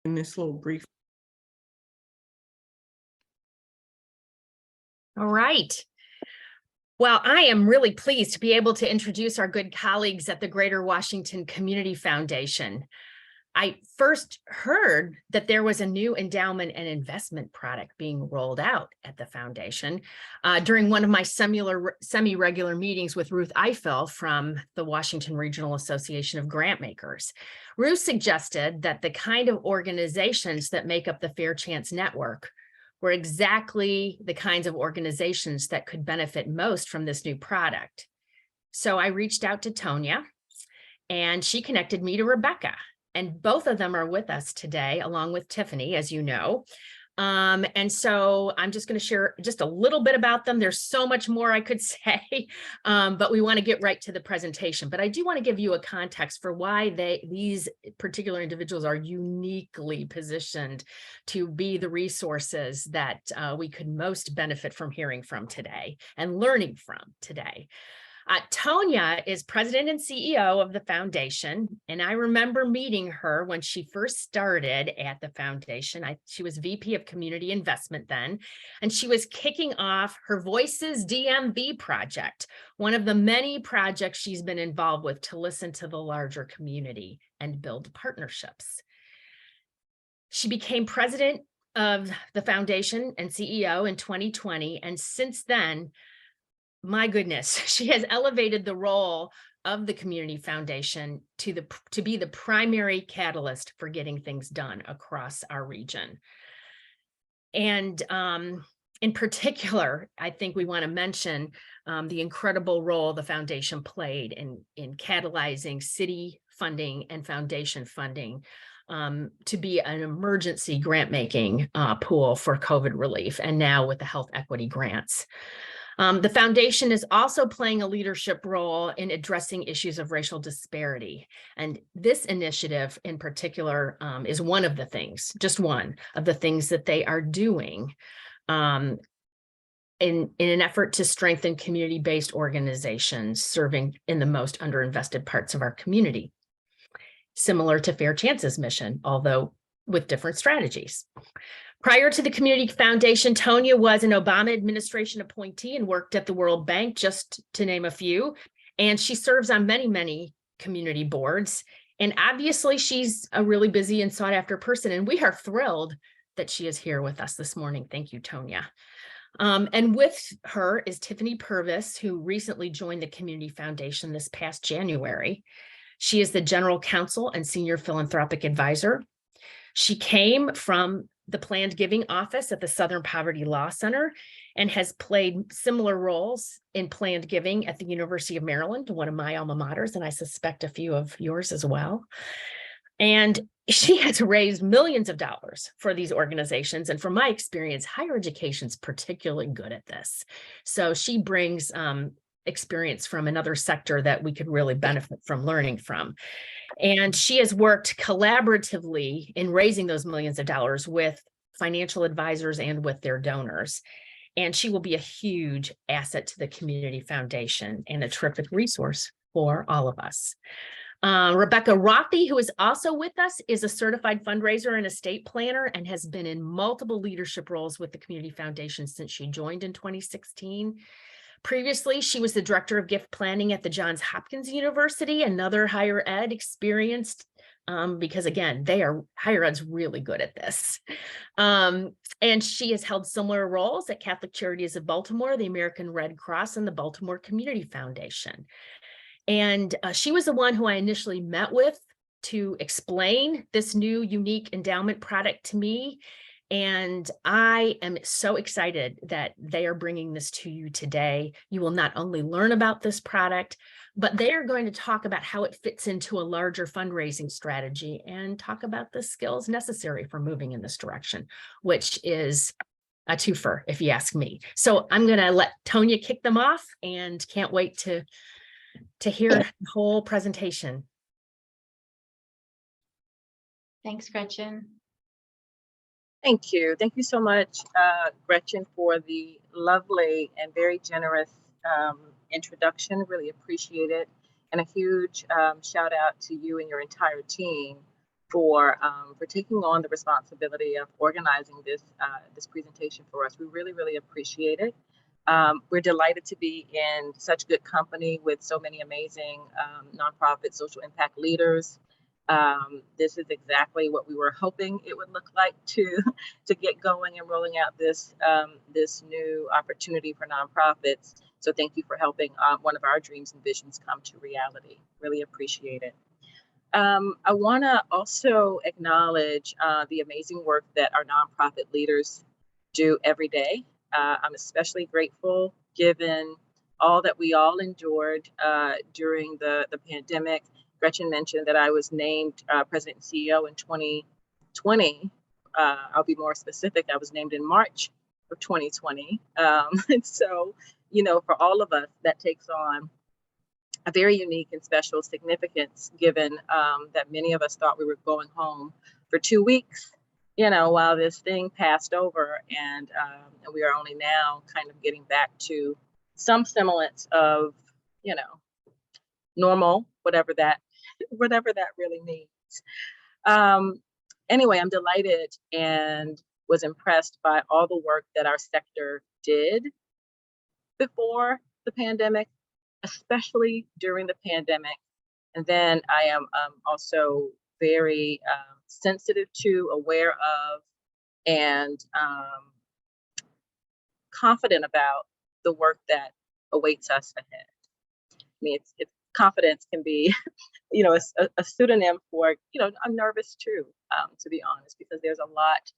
in this little brief. All right. Well, I am really pleased to be able to introduce our good colleagues at the Greater Washington Community Foundation. I first heard that there was a new endowment and investment product being rolled out at the foundation during one of my semi-regular meetings with Ruth Eiffel from the Washington Regional Association of Grantmakers. Ruth suggested that the kind of organizations that make up the Fair Chance Network were exactly the kinds of organizations that could benefit most from this new product. So I reached out to Tonia, and she connected me to Rebecca. And both of them are with us today, along with Tiffanie, as you know. And so I'm just going to share just a little bit about them. There's so much more I could say, but we want to get right to the presentation. But I do want to give you a context for why these particular individuals are uniquely positioned to be the resources that we could most benefit from hearing from today and learning from today. Tonia is president and CEO of the foundation, and I remember meeting her when she first started at the foundation. She was VP of Community Investment then, and she was kicking off her Voices DMV project, one of the many projects she's been involved with to listen to the larger community and build partnerships. She became president of the foundation and CEO in 2020, and since then, my goodness, she has elevated the role of the Community Foundation to be the primary catalyst for getting things done across our region. And in particular, I think we want to mention the incredible role the foundation played in catalyzing city funding and foundation funding to be an emergency grant-making pool for COVID relief, and now with the health equity grants. The foundation is also playing a leadership role in addressing issues of racial disparity. And this initiative in particular is one of the things, just one of the things that they are doing in an effort to strengthen community-based organizations serving in the most underinvested parts of our community, similar to Fair Chance's mission, although with different strategies. Prior to the Community Foundation, Tonia was an Obama administration appointee and worked at the World Bank, just to name a few. And she serves on many, many community boards. And obviously, she's a really busy and sought after person. And we are thrilled that she is here with us this morning. Thank you, Tonia. And with her is Tiffanie Purvis, who recently joined the Community Foundation this past January. She is the General Counsel and Senior Philanthropic Advisor. She came from the Planned Giving Office at the Southern Poverty Law Center and has played similar roles in Planned Giving at the University of Maryland, one of my alma maters, and I suspect a few of yours as well. And she has raised millions of dollars for these organizations. And from my experience, higher education is particularly good at this. So she brings experience from another sector that we could really benefit from learning from. And she has worked collaboratively in raising those millions of dollars with financial advisors and with their donors. And she will be a huge asset to the Community Foundation and a terrific resource for all of us. Rebecca Rothey, who is also with us, is a certified fundraiser and estate planner and has been in multiple leadership roles with the Community Foundation since she joined in 2016. Previously, she was the director of gift planning at the Johns Hopkins University, another higher ed experienced, because again, higher ed's really good at this. And she has held similar roles at Catholic Charities of Baltimore, the American Red Cross, and the Baltimore Community Foundation. And she was the one who I initially met with to explain this new unique endowment product to me. And I am so excited that they are bringing this to you today. You will not only learn about this product, but they are going to talk about how it fits into a larger fundraising strategy and talk about the skills necessary for moving in this direction, which is a twofer, if you ask me. So I'm going to let Tonia kick them off and can't wait to hear the whole presentation. Thanks, Gretchen. Thank you. Thank you so much, Gretchen, for the lovely and very generous introduction. Really appreciate it. And a huge shout out to you and your entire team for taking on the responsibility of organizing this this presentation for us. We really, really appreciate it. We're delighted to be in such good company with so many amazing nonprofit social impact leaders. This is exactly what we were hoping it would look like to get going and rolling out this this new opportunity for nonprofits. So thank you for helping one of our dreams and visions come to reality. Really appreciate it. I want to also acknowledge the amazing work that our nonprofit leaders do every day. I'm especially grateful given all that we all endured during the pandemic. Gretchen mentioned that I was named President and CEO in 2020. I'll be more specific. I was named in March of 2020. And so, you know, for all of us, that takes on a very unique and special significance, given that many of us thought we were going home for 2 weeks, you know, while this thing passed over, and we are only now kind of getting back to some semblance of, you know, normal, whatever that really means. Anyway, I'm delighted and was impressed by all the work that our sector did before the pandemic, especially during the pandemic. And then I am also very sensitive to, aware of, and confident about the work that awaits us ahead. I mean, it's confidence can be, you know, a pseudonym for, you know, I'm nervous too, to be honest, because there's a lot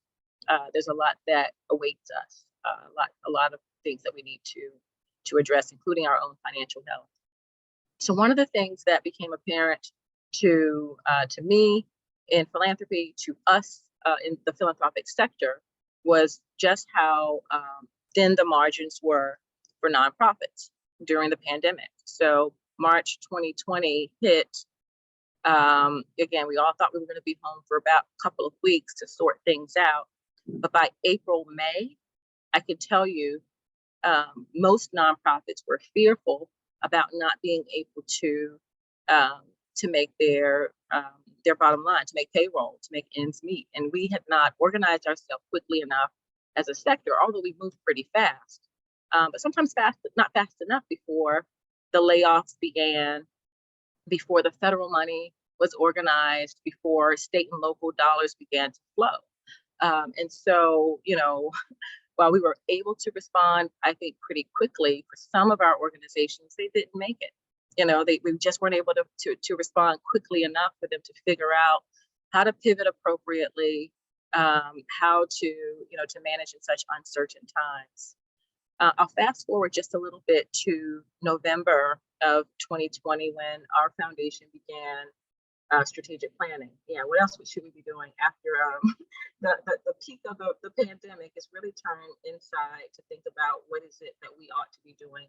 that awaits us, a lot of things that we need to address, including our own financial health. So one of the things that became apparent to me in philanthropy, to us in the philanthropic sector, was just how thin the margins were for nonprofits during the pandemic. So March 2020 hit. Again, we all thought we were going to be home for about a couple of weeks to sort things out. But by April, May, I can tell you most nonprofits were fearful about not being able to make their bottom line, to make payroll, to make ends meet. And we had not organized ourselves quickly enough as a sector, although we moved pretty fast, but sometimes not fast enough before the layoffs began, before the federal money was organized, before state and local dollars began to flow. And so, you know, while we were able to respond, I think pretty quickly, for some of our organizations, they didn't make it. You know, we just weren't able to respond quickly enough for them to figure out how to pivot appropriately, how to, you know, to manage in such uncertain times. I'll fast forward just a little bit to November of 2020, when our foundation began strategic planning. Yeah, what else should we be doing after the peak of the pandemic is really turned inside to think about what is it that we ought to be doing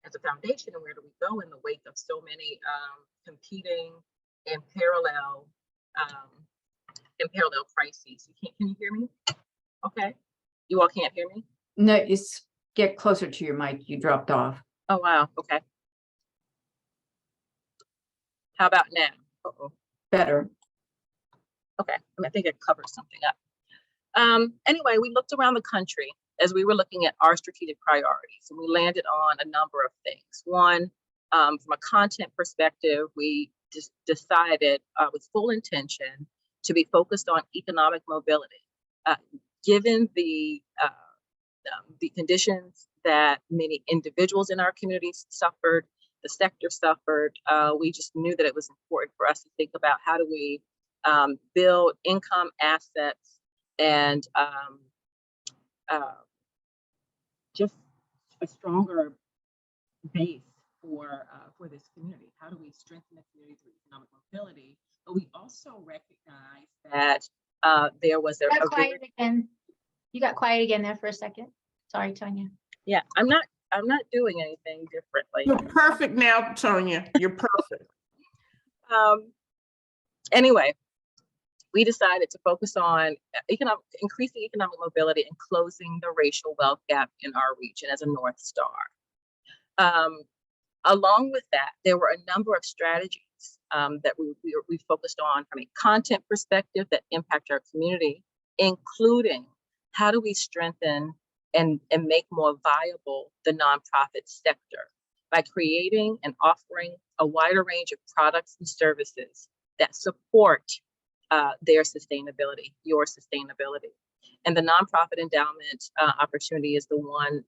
as a foundation, and where do we go in the wake of so many competing and parallel crises. Can you hear me? Okay, you all can't hear me? No, it's get closer to your mic. You dropped off. Oh wow. Okay. How about now? Uh-oh. Better. Okay, I think it covers something up. Anyway, we looked around the country as we were looking at our strategic priorities, and we landed on a number of things. One, from a content perspective, we just decided with full intention to be focused on economic mobility. Given the conditions that many individuals in our communities suffered, the sector suffered, we just knew that it was important for us to think about how do we build income, assets, and just a stronger base for this community. How do we strengthen the community through economic mobility? But we also recognize that there was You got quiet again. You got quiet again there for a second. Sorry, Tonia. Yeah, I'm not doing anything differently. You're perfect now, Tonia. You're perfect. Anyway, we decided to focus on increasing economic mobility and closing the racial wealth gap in our region as a North Star. Along with that, there were a number of strategies areas that we focused on from a content perspective that impact our community, including how do we strengthen and make more viable the nonprofit sector by creating and offering a wider range of products and services that support their sustainability, your sustainability. And the nonprofit endowment opportunity is the one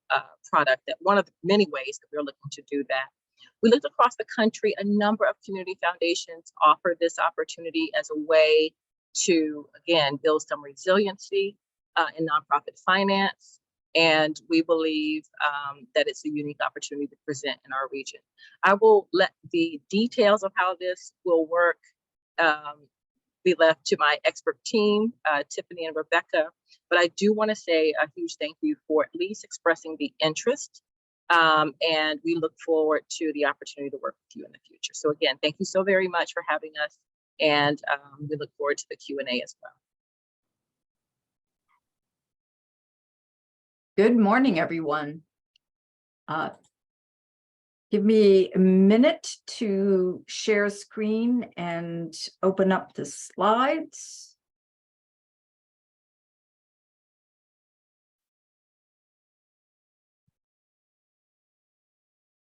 product that one of the many ways that we're looking to do that. We looked across the country, a number of community foundations offer this opportunity as a way to, again, build some resiliency in nonprofit finance. And we believe that it's a unique opportunity to present in our region. I will let the details of how this will work be left to my expert team, Tiffanie and Rebecca, but I do want to say a huge thank you for at least expressing the interest, and we look forward to the opportunity to work with you in the future. So again, thank you so very much for having us, and we look forward to the Q&A as well. Good morning, everyone. Give me a minute to share screen and open up the slides.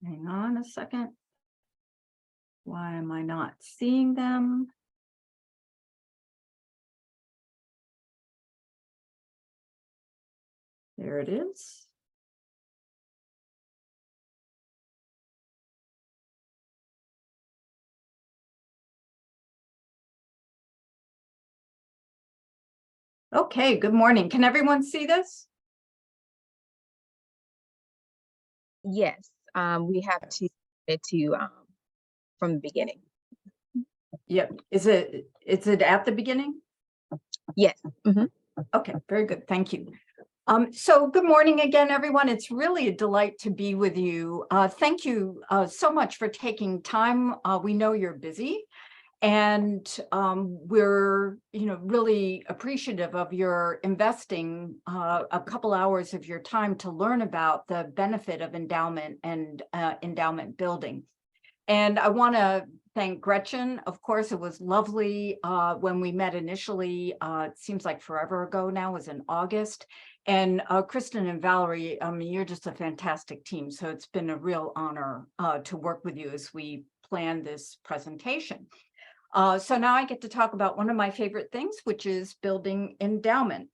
Hang on a second. Why am I not seeing them? There it is. Okay, good morning. Can everyone see this? Yes, we have to from the beginning. Yep. Is it at the beginning? Yes. Okay, very good. Thank you. So good morning again, everyone. It's really a delight to be with you. Thank you so much for taking time. We know you're busy, and we're really appreciative of your investing a couple hours of your time to learn about the benefit of endowment and endowment building. And I want to thank Gretchen. Of course, it was lovely when we met initially. It seems like forever ago now, it was in August. And Kristen and Valerie, you're just a fantastic team. So it's been a real honor to work with you as we plan this presentation. So now I get to talk about one of my favorite things, which is building endowment.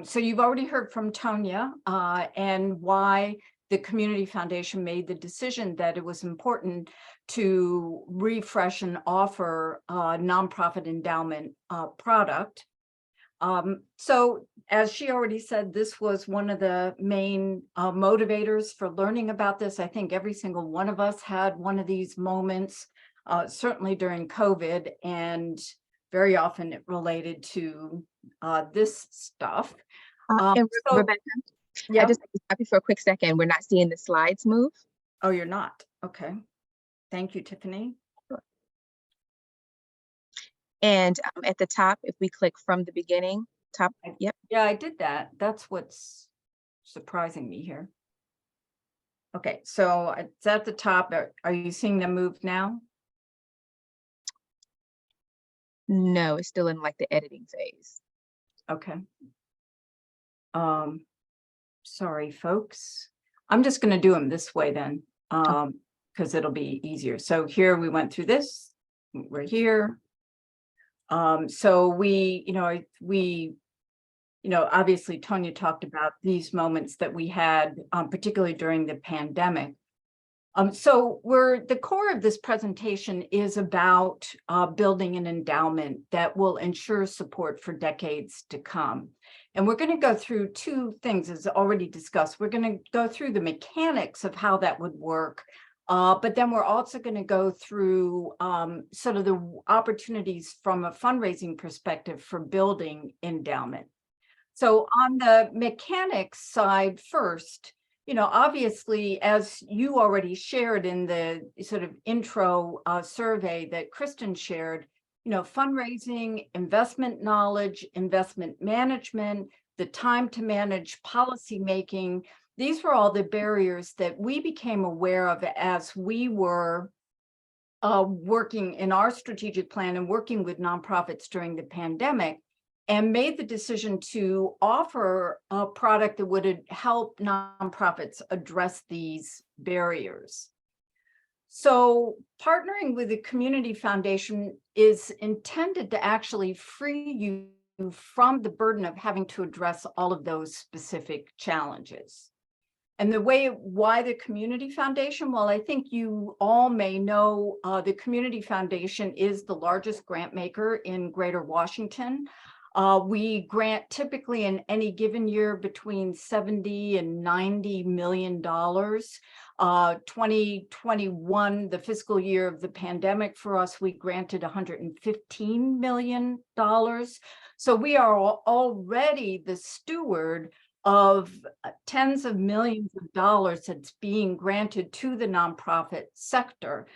So you've already heard from Tonia and why the Community Foundation made the decision that it was important to refresh and offer a nonprofit endowment product. So as she already said, this was one of the main motivators for learning about this. I think every single one of us had one of these moments, certainly during COVID, and very often it related to this stuff. And Rebecca, yeah. I just happy for a quick second. We're not seeing the slides move. Oh, you're not? Okay. Thank you, Tiffanie. And at the top, if we click from the beginning, top, yep. Yeah, I did that. That's what's surprising me here. Okay, so it's at the top. Are you seeing them move now? No, it's still in like the editing phase. Okay. Sorry, folks. I'm just going to do them this way then, because it'll be easier. So here we went through this. We're here. So we, obviously Tonia talked about these moments that we had, particularly during the pandemic. So the core of this presentation is about building an endowment that will ensure support for decades to come. And we're going to go through two things, as already discussed. We're going to go through the mechanics of how that would work, but then we're also going to go through sort of the opportunities from a fundraising perspective for building endowment. So on the mechanics side first, obviously, as you already shared in the sort of intro survey that Kristen shared, fundraising, investment knowledge, investment management, the time to manage policy making, these were all the barriers that we became aware of as we were working in our strategic plan and working with nonprofits during the pandemic, and made the decision to offer a product that would help nonprofits address these barriers. So partnering with the community foundation is intended to actually free you from the burden of having to address all of those specific challenges. And why the community foundation? Well, I think you all may know the community foundation is the largest grant maker in Greater Washington. We grant typically in any given year between $70 and $90 million. 2021, the fiscal year of the pandemic for us, we granted $115 million. So we are already the steward of tens of millions of dollars that's being granted to the nonprofit sector.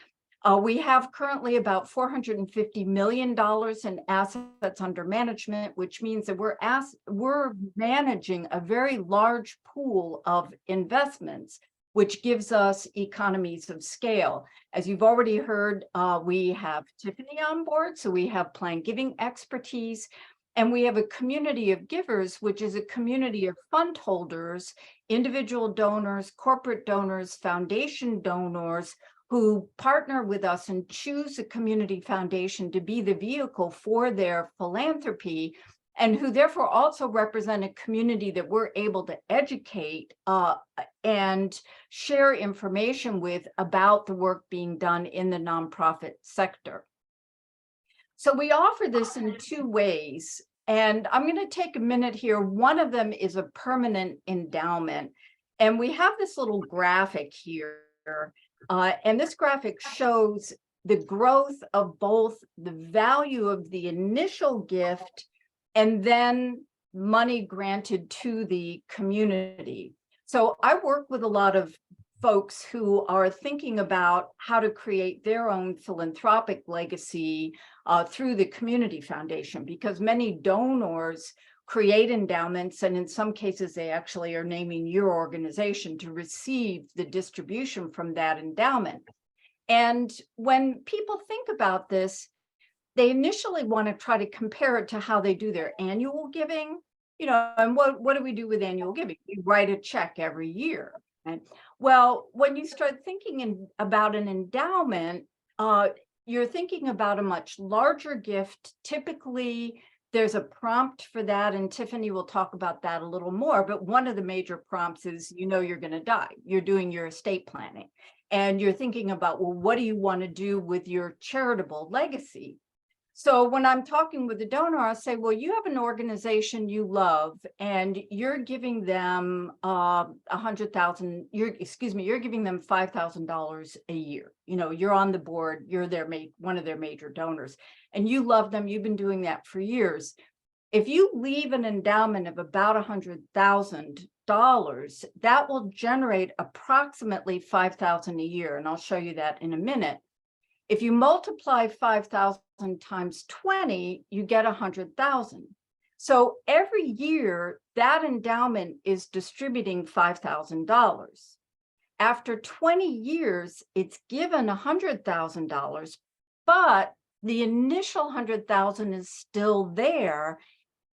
We have currently about $450 million in assets under management, which means that we're managing a very large pool of investments, which gives us economies of scale. As you've already heard, we have Tiffanie on board, so we have planned giving expertise, and we have a community of givers, which is a community of fund holders, individual donors, corporate donors, foundation donors, who partner with us and choose a community foundation to be the vehicle for their philanthropy, and who therefore also represent a community that we're able to educate and share information with about the work being done in the nonprofit sector. So we offer this in two ways, and I'm going to take a minute here. One of them is a permanent endowment, and we have this little graphic here. And this graphic shows the growth of both the value of the initial gift and then money granted to the community. So I work with a lot of folks who are thinking about how to create their own philanthropic legacy through the community foundation, because many donors create endowments, and in some cases they actually are naming your organization to receive the distribution from that endowment. And when people think about this, they initially want to try to compare it to how they do their annual giving. And what do we do with annual giving? We write a check every year. Right? Well, when you start thinking about an endowment, you're thinking about a much larger gift. Typically, there's a prompt for that, and Tiffanie will talk about that a little more, but one of the major prompts is, you're going to die. You're doing your estate planning, and you're thinking about, well, what do you want to do with your charitable legacy? So when I'm talking with the donor, I'll say, well, you have an organization you love, and you're giving them $100,000. You're giving them $5,000 a year. You're on the board. You're one of their major donors, and you love them. You've been doing that for years. If you leave an endowment of about $100,000, that will generate approximately $5,000 a year, and I'll show you that in a minute. If you multiply 5,000 times 20, you get 100,000. So every year that endowment is distributing $5,000. After 20 years, it's given $100,000, but the initial 100,000 is still there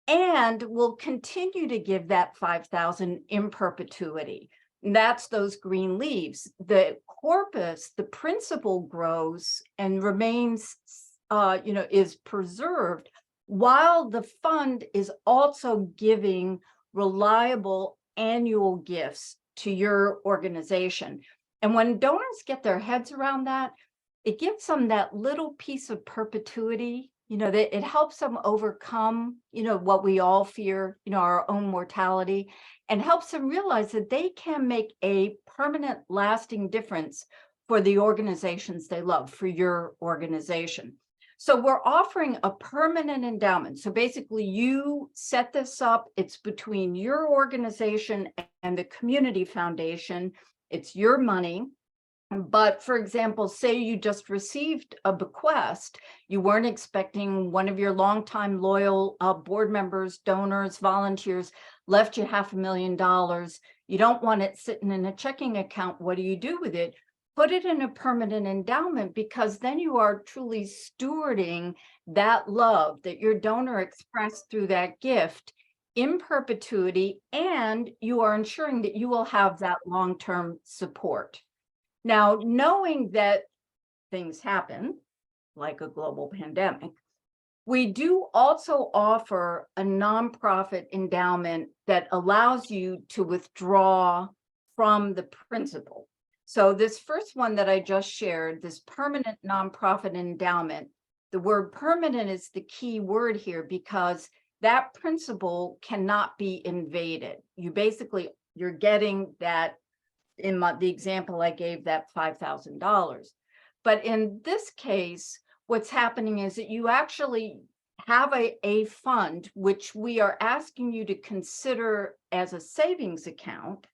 and will continue to give that 5,000 in perpetuity. And that's those green leaves. The corpus, the principal grows and remains, is preserved, while the fund is also giving reliable annual gifts to your organization. And when donors get their heads around that, it gives them that little piece of perpetuity, that it helps them overcome, what we all fear, our own mortality, and helps them realize that they can make a permanent, lasting difference for the organizations they love, for your organization. So we're offering a permanent endowment. So basically you set this up, it's between your organization and the community foundation. It's your money. But for example, say you just received a bequest, you weren't expecting, one of your longtime loyal board members, donors, volunteers left you $500,000. You don't want it sitting in a checking account. What do you do with it? put it in a permanent endowment, because then you are truly stewarding that love that your donor expressed through that gift in perpetuity, and you are ensuring that you will have that long-term support. Now, knowing that things happen, like a global pandemic, we do also offer a nonprofit endowment that allows you to withdraw from the principal. So this first one that I just shared, this permanent nonprofit endowment, the word permanent is the key word here, because that principal cannot be invaded. You're getting that, in the example I gave, that $5,000. But in this case, what's happening is that you actually have a fund, which we are asking you to consider as a savings account.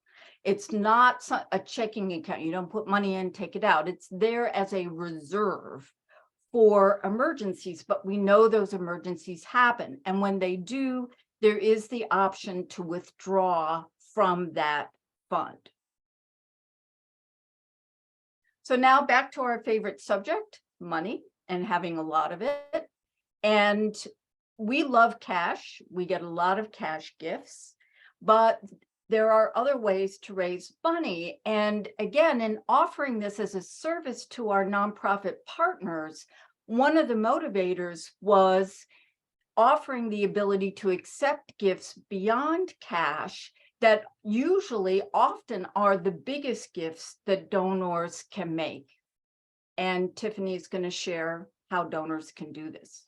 It's not a checking account. You don't put money in, take it out. It's there as a reserve for emergencies, but we know those emergencies happen. And when they do, there is the option to withdraw from that fund. So now back to our favorite subject, money, and having a lot of it. And we love cash. We get a lot of cash gifts, but there are other ways to raise money. And again, in offering this as a service to our nonprofit partners, one of the motivators was offering the ability to accept gifts beyond cash that usually often are the biggest gifts that donors can make. And Tiffanie is going to share how donors can do this.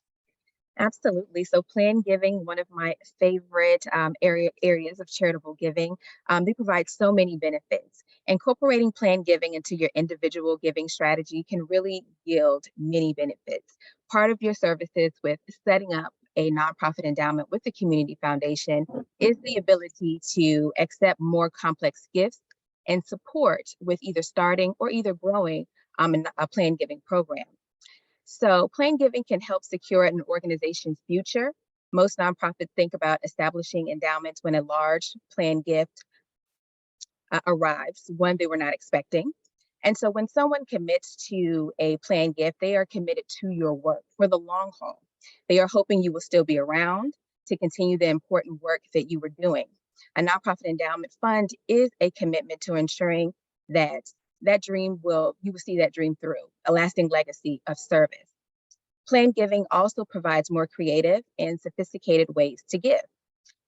Absolutely. So plan giving, one of my favorite areas of charitable giving, they provide so many benefits. Incorporating plan giving into your individual giving strategy can really yield many benefits. Part of your services with setting up a nonprofit endowment with the community foundation is the ability to accept more complex gifts and support with either starting or either growing a plan giving program. So plan giving can help secure an organization's future. Most nonprofits think about establishing endowments when a large plan gift arrives, one they were not expecting. And so when someone commits to a plan gift, they are committed to your work for the long haul. They are hoping you will still be around to continue the important work that you were doing. A nonprofit endowment fund is a commitment to ensuring that you will see that dream through, a lasting legacy of service. Plan giving also provides more creative and sophisticated ways to give.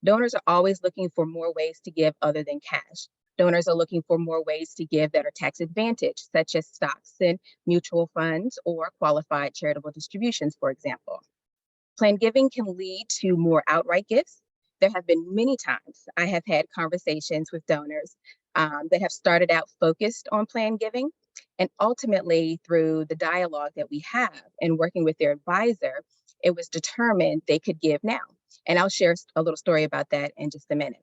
Donors are always looking for more ways to give other than cash. Donors are looking for more ways to give that are tax advantaged, such as stocks and mutual funds or qualified charitable distributions, for example. Plan giving can lead to more outright gifts. There have been many times I have had conversations with donors that have started out focused on plan giving, and ultimately through the dialogue that we have and working with their advisor, it was determined they could give now. And I'll share a little story about that in just a minute.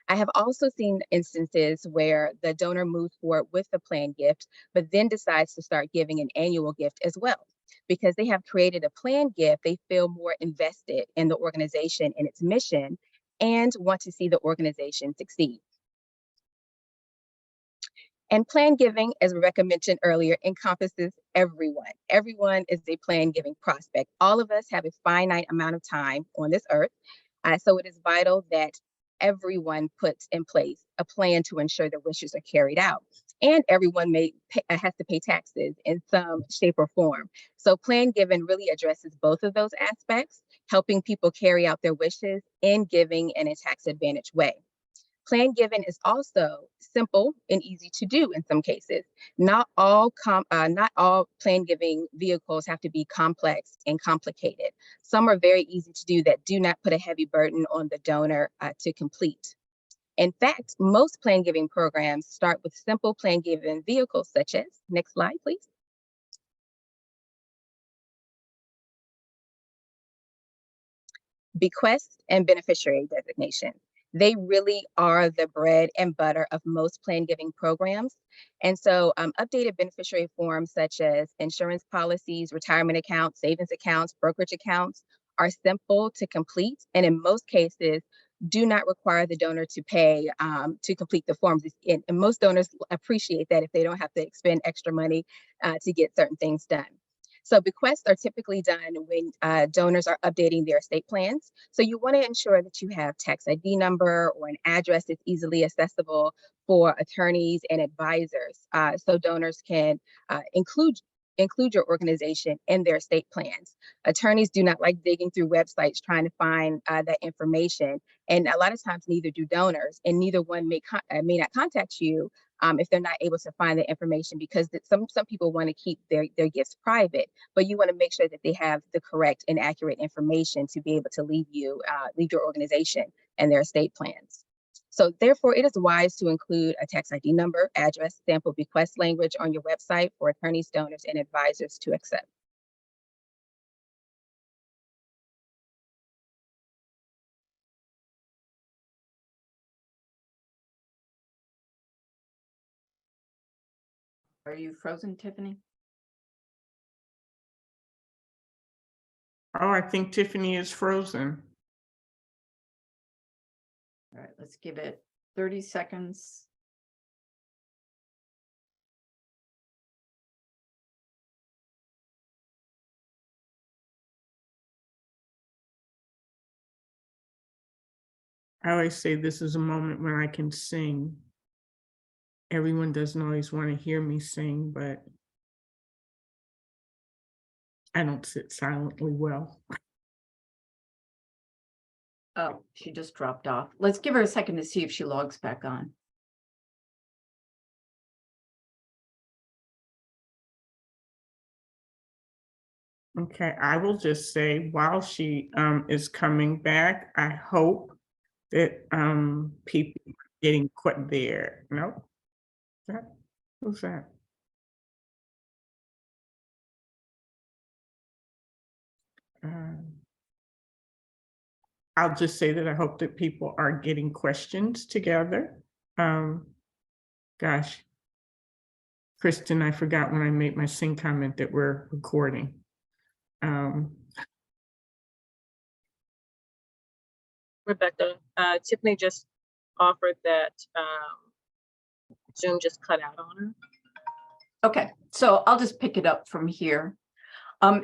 I have also seen instances where the donor moves forward with the plan gift, but then decides to start giving an annual gift as well. Because they have created a plan gift, they feel more invested in the organization and its mission and want to see the organization succeed. And plan giving, as Rebecca mentioned earlier, encompasses everyone. Everyone is a plan giving prospect. All of us have a finite amount of time on this earth. So it is vital that everyone puts in place a plan to ensure their wishes are carried out. And everyone has to pay taxes in some shape or form. So plan giving really addresses both of those aspects, helping people carry out their wishes in giving in a tax advantage way. Plan giving is also simple and easy to do in some cases. Not all plan giving vehicles have to be complex and complicated. Some are very easy to do that do not put a heavy burden on the donor to complete. In fact, most plan giving programs start with simple plan giving vehicles such as, next slide, please. Bequest and beneficiary designation. They really are the bread and butter of most plan giving programs. And so updated beneficiary forms such as insurance policies, retirement accounts, savings accounts, brokerage accounts are simple to complete. And in most cases, do not require the donor to pay to complete the forms. And most donors appreciate that if they don't have to expend extra money to get certain things done. So bequests are typically done when donors are updating their estate plans. So you want to ensure that you have tax ID number or an address that's easily accessible for attorneys and advisors, so donors can include your organization in their estate plans. Attorneys do not like digging through websites trying to find that information, and a lot of times neither do donors, and neither one may not contact you if they're not able to find the information, because some people want to keep their gifts private, but you want to make sure that they have the correct and accurate information to be able to leave your organization and their estate plans. So therefore, it is wise to include a tax ID number, address, sample bequest language on your website for attorneys, donors, and advisors to accept. Are you frozen, Tiffany? Oh, I think Tiffany is frozen. All right, let's give it 30 seconds. I always say this is a moment when I can sing. Everyone doesn't always want to hear me sing, but I don't sit silently well. Oh, she just dropped off. Let's give her a second to see if she logs back on. Okay, I will just say while she is coming back, I hope that people are getting quit there. Nope. Who's that? I'll just say that I hope that people are getting questions together. Gosh, Kristen, I forgot when I made my sing comment that we're recording. Rebecca, Tiffany just offered that Zoom just cut out on her. Okay, so I'll just pick it up from here.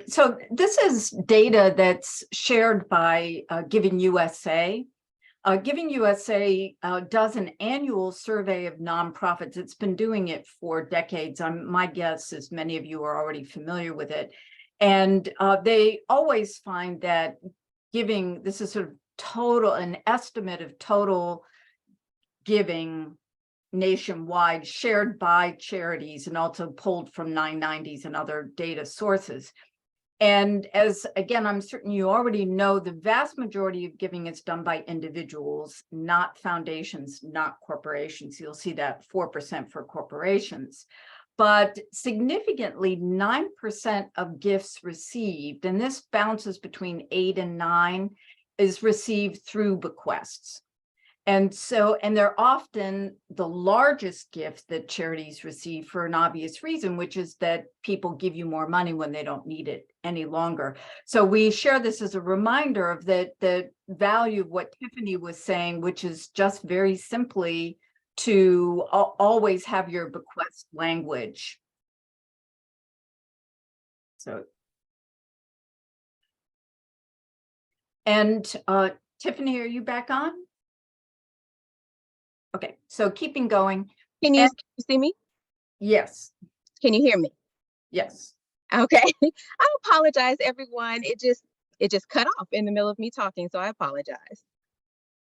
So this is data that's shared by Giving USA. Giving USA does an annual survey of nonprofits. It's been doing it for decades. My guess is many of you are already familiar with it. And they always find that giving, this is sort of an estimate of total giving nationwide shared by charities and also pulled from 990s and other data sources. And as again, I'm certain you already know, the vast majority of giving is done by individuals, not foundations, not corporations. You'll see that 4% for corporations. But significantly, 9% of gifts received, and this bounces between 8 and 9, is received through bequests. And they're often the largest gift that charities receive for an obvious reason, which is that people give you more money when they don't need it any longer. So we share this as a reminder of the value of what Tiffany was saying, which is just very simply to always have your bequest language. So, and Tiffany, are you back on? Okay, so keeping going. Can you see me? Yes. Can you hear me? Yes. Okay. I apologize, everyone. It just cut off in the middle of me talking, so I apologize.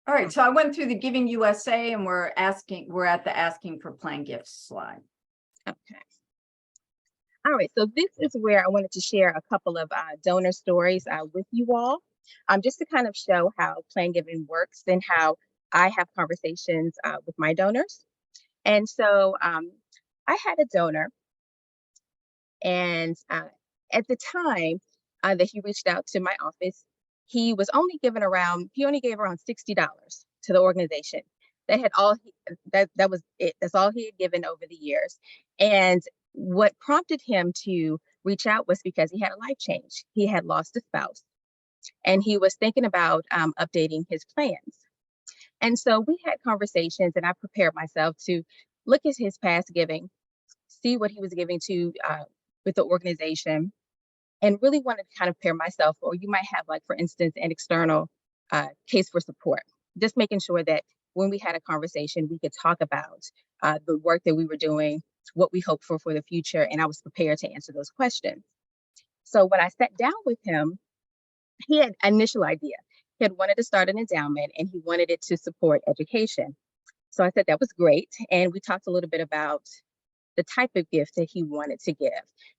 All right, so I went through the Giving USA and we're at the asking for plan gifts slide. Okay. All right, so this is where I wanted to share a couple of donor stories with you all, just to kind of show how plan giving works and how I have conversations with my donors. And so I had a donor, and at the time that he reached out to my office, he only gave around $60 to the organization. That had all that was it. That's all he had given over the years. And what prompted him to reach out was because he had a life change. He had lost a spouse, and he was thinking about updating his plans. And so we had conversations, and I prepared myself to look at his past giving, see what he was giving to with the organization, and really wanted to kind of pair myself, or you might have, like, for instance, an external case for support, just making sure that when we had a conversation, we could talk about the work that we were doing, what we hoped for the future, and I was prepared to answer those questions. So when I sat down with him, he had an initial idea. He had wanted to start an endowment, and he wanted it to support education. So I said that was great, and we talked a little bit about the type of gift that he wanted to give.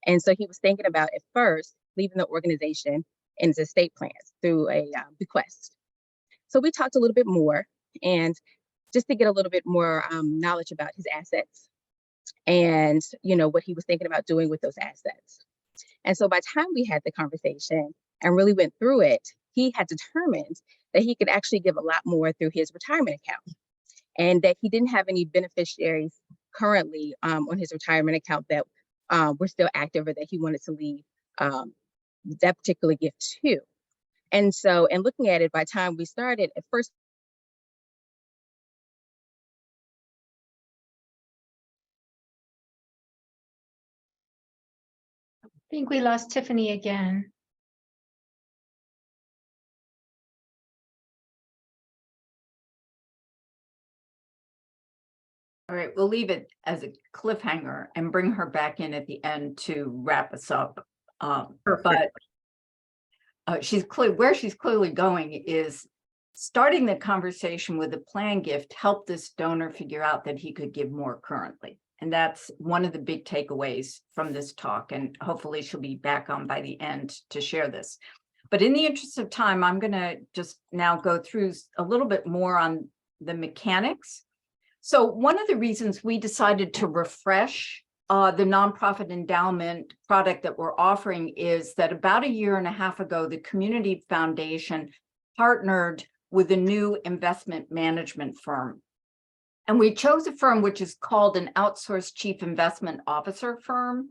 And so he was thinking about, at first, leaving the organization in his estate plans through a bequest. So we talked a little bit more, and just to get a little bit more knowledge about his assets and, you know, what he was thinking about doing with those assets. And so by the time we had the conversation and really went through it, he had determined that he could actually give a lot more through his retirement account, and that he didn't have any beneficiaries currently on his retirement account that were still active, or that he wanted to leave that particular gift to. And so, and looking at it, by the time we started, at first, I think we lost Tiffanie again. All right, we'll leave it as a cliffhanger and bring her back in at the end to wrap us up. But she's clear, where she's clearly going is starting the conversation with a plan gift helped this donor figure out that he could give more currently. And that's one of the big takeaways from this talk. And hopefully she'll be back on by the end to share this. But in the interest of time, I'm going to just now go through a little bit more on the mechanics. So one of the reasons we decided to refresh the nonprofit endowment product that we're offering is that about a year and a half ago, the Community Foundation partnered with a new investment management firm. And we chose a firm which is called an outsourced chief investment officer firm,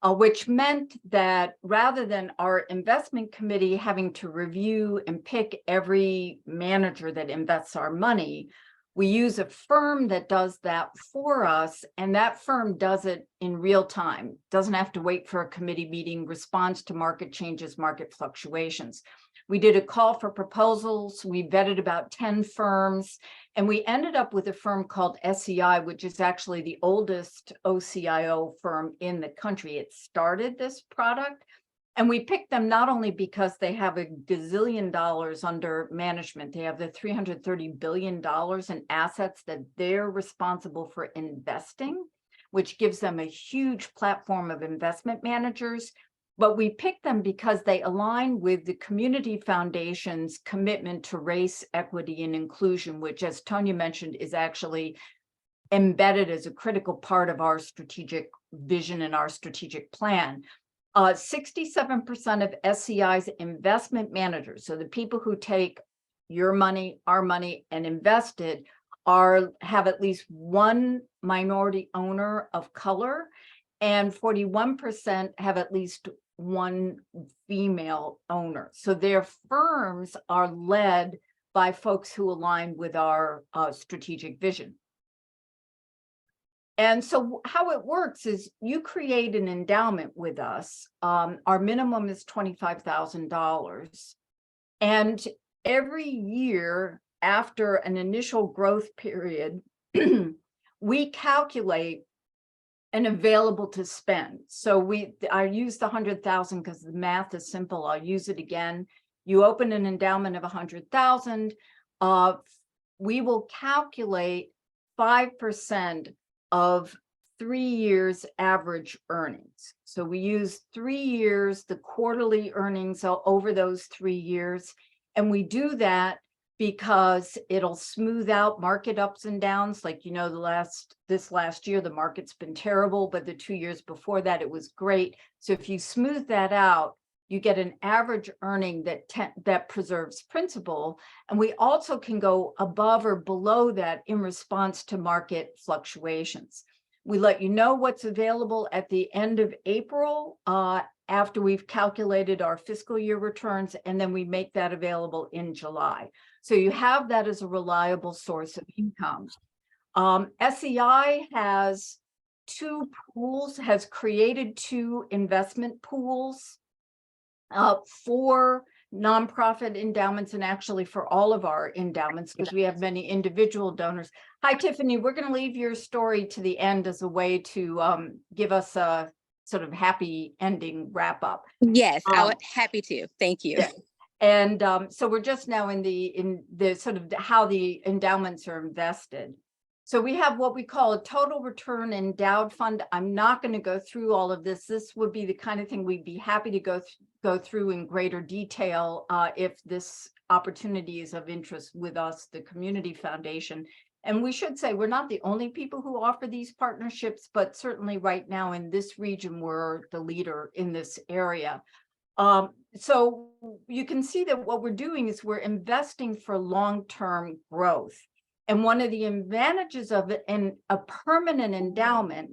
which meant that rather than our investment committee having to review and pick every manager that invests our money, we use a firm that does that for us, and that firm does it in real time, doesn't have to wait for a committee meeting, responds to market changes, market fluctuations. We did a call for proposals, we vetted about 10 firms, and we ended up with a firm called SEI, which is actually the oldest OCIO firm in the country. It started this product. And we picked them not only because they have a gazillion dollars under management, they have the $330 billion in assets that they're responsible for investing, which gives them a huge platform of investment managers. But we picked them because they align with the Community Foundation's commitment to race, equity, and inclusion, which, as Tonia mentioned, is actually embedded as a critical part of our strategic vision and our strategic plan. 67% of SEI's investment managers, so the people who take your money, our money, and invest it, have at least one minority owner of color, and 41% have at least one female owner. So their firms are led by folks who align with our strategic vision. And so how it works is you create an endowment with us. Our minimum is $25,000. And every year after an initial growth period, we calculate an available to spend. So I use the 100,000 because the math is simple. I'll use it again. You open an endowment of 100,000. We will calculate 5% of 3 years average earnings. So we use 3 years, the quarterly earnings over those 3 years. And we do that because it'll smooth out market ups and downs. Like, you know, this last year, the market's been terrible, but the 2 years before that, it was great. So if you smooth that out, you get an average earning that preserves principal. And we also can go above or below that in response to market fluctuations. We let you know what's available at the end of April after we've calculated our fiscal year returns, and then we make that available in July. So you have that as a reliable source of income. SEI has two pools, has created two investment pools for nonprofit endowments, and actually for all of our endowments, because we have many individual donors. Hi, Tiffany, we're going to leave your story to the end as a way to give us a sort of happy ending wrap up. Yes, I would happy to. Thank you. Yeah. And so we're just now in the sort of how the endowments are invested. So we have what we call a total return endowed fund. I'm not going to go through all of this. This would be the kind of thing we'd be happy to go through in greater detail if this opportunity is of interest with us, the Community Foundation. And we should say we're not the only people who offer these partnerships, but certainly right now in this region, we're the leader in this area. So you can see that what we're doing is we're investing for long-term growth. And one of the advantages of it and a permanent endowment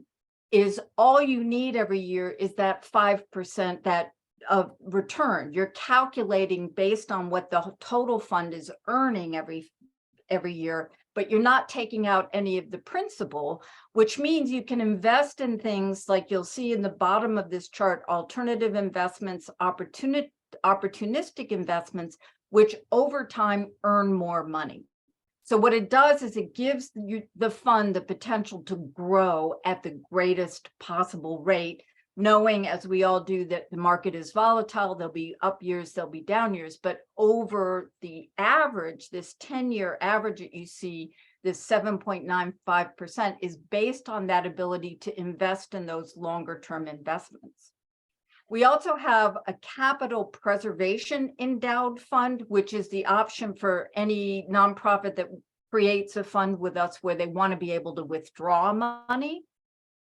is all you need every year is that 5% that of return. You're calculating based on what the total fund is earning every year, but you're not taking out any of the principal, which means you can invest in things like you'll see in the bottom of this chart, alternative investments, opportunistic investments, which over time earn more money. So what it does is it gives the fund the potential to grow at the greatest possible rate, knowing, as we all do, that the market is volatile. There'll be up years, there'll be down years, but over the average, this 10-year average that you see, this 7.95% is based on that ability to invest in those longer term investments. We also have a capital preservation endowed fund, which is the option for any nonprofit that creates a fund with us where they want to be able to withdraw money.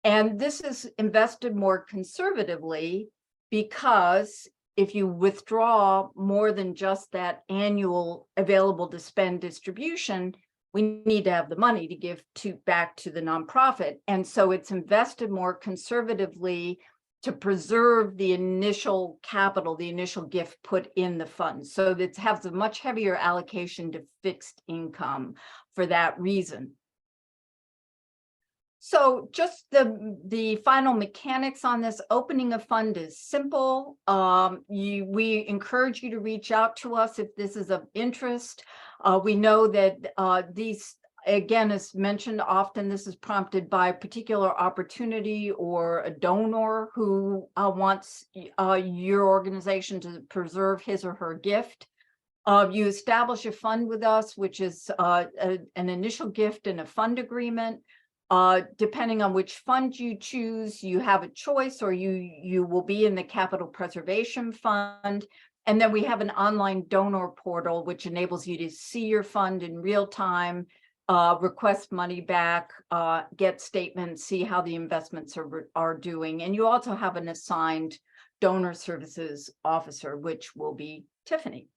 And this is invested more conservatively because if you withdraw more than just that annual available to spend distribution, we need to have the money to give back to the nonprofit. And so it's invested more conservatively to preserve the initial capital, the initial gift put in the fund. So it has a much heavier allocation to fixed income for that reason. So just the final mechanics on this, opening a fund is simple. We encourage you to reach out to us if this is of interest. We know that these, again, as mentioned often, this is prompted by a particular opportunity or a donor who wants your organization to preserve his or her gift. You establish a fund with us, which is an initial gift and a fund agreement. Depending on which fund you choose, you have a choice, or you will be in the capital preservation fund. And then we have an online donor portal, which enables you to see your fund in real time, request money back, get statements, see how the investments are doing. And you also have an assigned donor services officer, which will be Tiffany.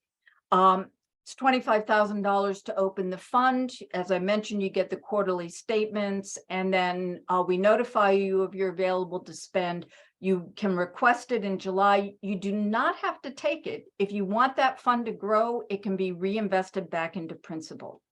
It's $25,000 to open the fund. As I mentioned, you get the quarterly statements, and then we notify you of your available to spend. You can request it in July. You do not have to take it. If you want that fund to grow, it can be reinvested back into principal.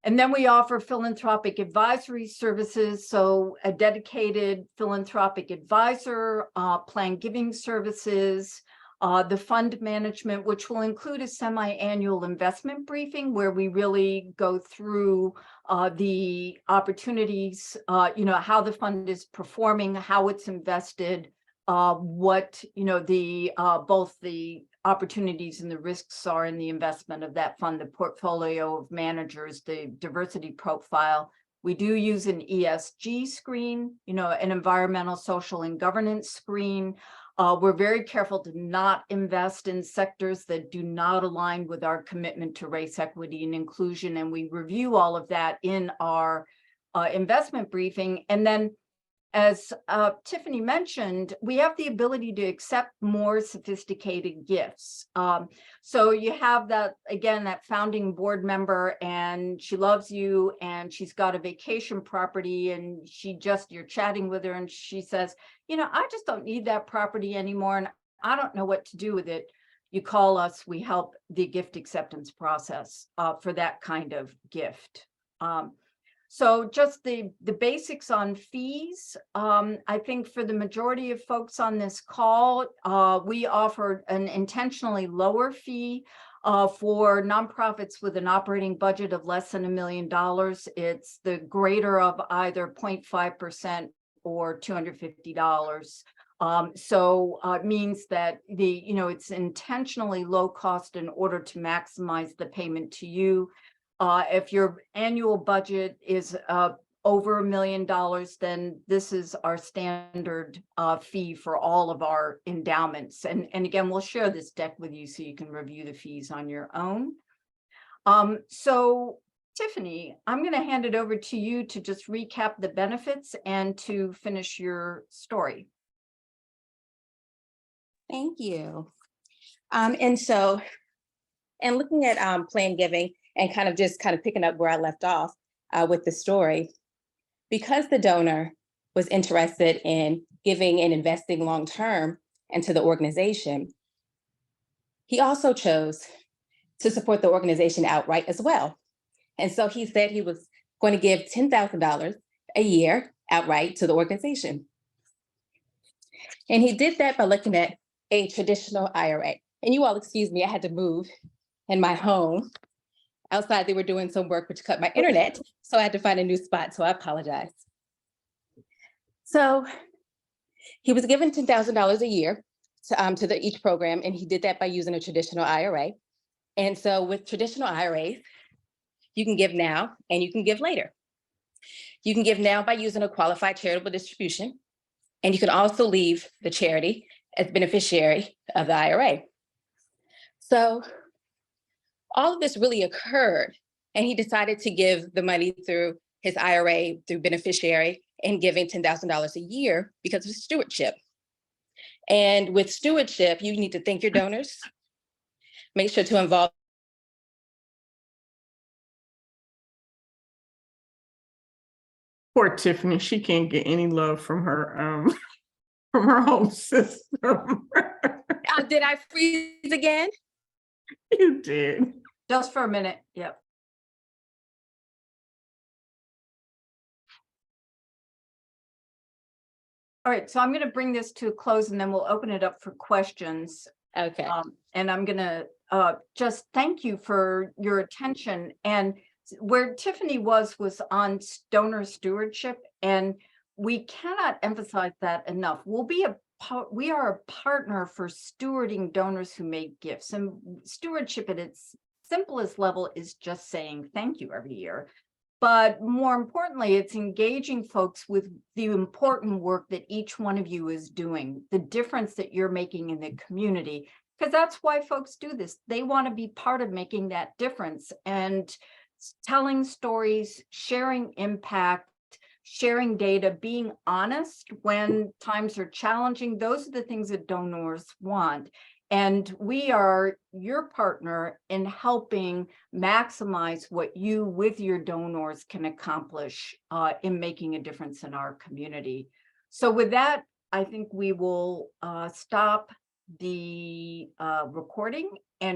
And then we offer philanthropic advisory services. So a dedicated philanthropic advisor, plan giving services, the fund management, which will include a semi-annual investment briefing where we really go through the opportunities, how the fund is performing, how it's invested, what, both the opportunities and the risks are in the investment of that fund, the portfolio of managers, the diversity profile. We do use an ESG screen, an environmental, social, and governance screen. We're very careful to not invest in sectors that do not align with our commitment to race, equity, and inclusion. And we review all of that in our investment briefing. And then as Tiffanie mentioned, we have the ability to accept more sophisticated gifts. So you have that, again, that founding board member, and she loves you, and she's got a vacation property, and you're chatting with her, and she says, you know, I just don't need that property anymore, and I don't know what to do with it. You call us, we help the gift acceptance process for that kind of gift. So just the basics on fees. I think for the majority of folks on this call, we offered an intentionally lower fee for nonprofits with an operating budget of less than $1 million. It's the greater of either 0.5% or $250. So it means that it's intentionally low cost in order to maximize the payment to you. If your annual budget is over $1 million, then this is our standard fee for all of our endowments. And again, we'll share this deck with you so you can review the fees on your own. So Tiffanie, I'm going to hand it over to you to just recap the benefits and to finish your story. Thank you. And looking at plan giving and kind of picking up where I left off with the story, because the donor was interested in giving and investing long-term into the organization, he also chose to support the organization outright as well. And so he said he was going to give $10,000 a year outright to the organization. And he did that by looking at a traditional IRA. And you all excuse me, I had to move in my home. Outside, they were doing some work which cut my internet, so I had to find a new spot, so I apologize. So he was given $10,000 a year to each program, and he did that by using a traditional IRA. And so with traditional IRAs, you can give now and you can give later. You can give now by using a qualified charitable distribution, and you can also leave the charity as beneficiary of the IRA. So all of this really occurred, and he decided to give the money through his IRA, through beneficiary, and giving $10,000 a year because of stewardship. And with stewardship, you need to thank your donors, make sure to involve Poor Tiffanie, she can't get any love from her home system. Did I freeze again? You did. Just for a minute. Yep. All right, so I'm going to bring this to a close, and then we'll open it up for questions. Okay. And I'm going to just thank you for your attention. And where Tiffanie was on donor stewardship, and we cannot emphasize that enough. We are a partner for stewarding donors who make gifts, and stewardship at its simplest level is just saying thank you every year. But more importantly, it's engaging folks with the important work that each one of you is doing, the difference that you're making in the community, because that's why folks do this. They want to be part of making that difference, and telling stories, sharing impact, sharing data, being honest when times are challenging. Those are the things that donors want. And we are your partner in helping maximize what you with your donors can accomplish in making a difference in our community. So with that, I think we will stop the recording and